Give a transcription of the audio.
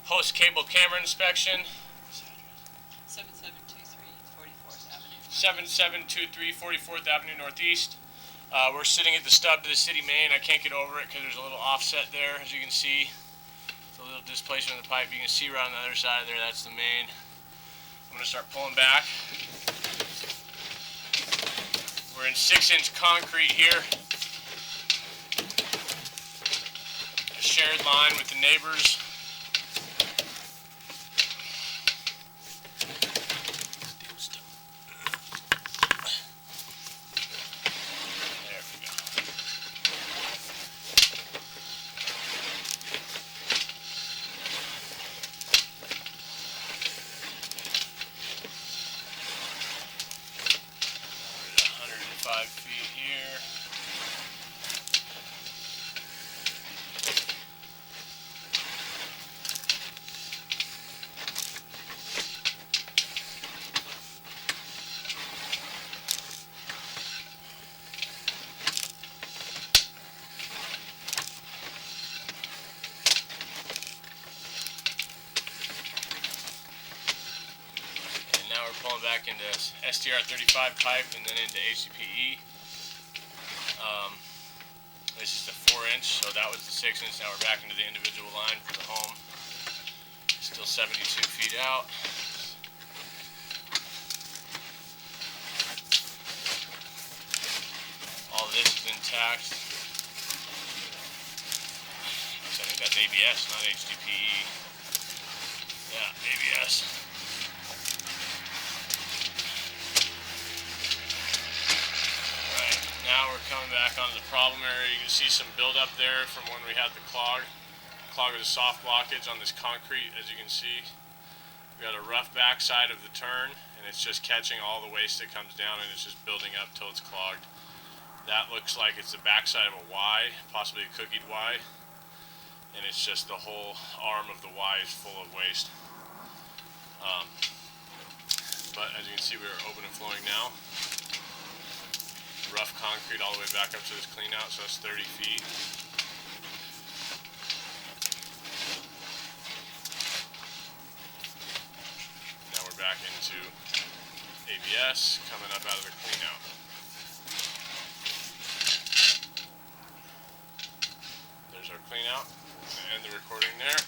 Post cable camera inspection. 7723 44th Avenue. 7723 44th Avenue Northeast. We're sitting at the stub to the city main. I can't get over it because there's a little offset there, as you can see. It's a little displacement of the pipe. You can see right on the other side there, that's the main. I'm going to start pulling back. We're in 6-inch concrete here. A shared line with the neighbors. Feet here. And now we're pulling back into STR35 pipe and then into HDPE. This is the 4-inch, so that was the 6-inch. Now we're back into the individual line for the home. Still 72 feet out. All this is intact. I think that's ABS, not HDPE. Yeah, ABS. Now we're coming back onto the problem area. You can see some buildup there from when we had the clog. Clog is a soft blockage on this concrete, as you can see. We got a rough backside of the turn, and it's just catching all the waste that comes down, and it's just building up till it's clogged. That looks like it's the backside of a Y, possibly a cookied Y, and it's just the whole arm of the Y is full of waste. But as you can see, we're open and flowing now. Rough concrete all the way back up to this clean out, so that's 30 feet. Now we're back into ABS, coming up out of the clean out. There's our clean out. I'm going to end the recording there.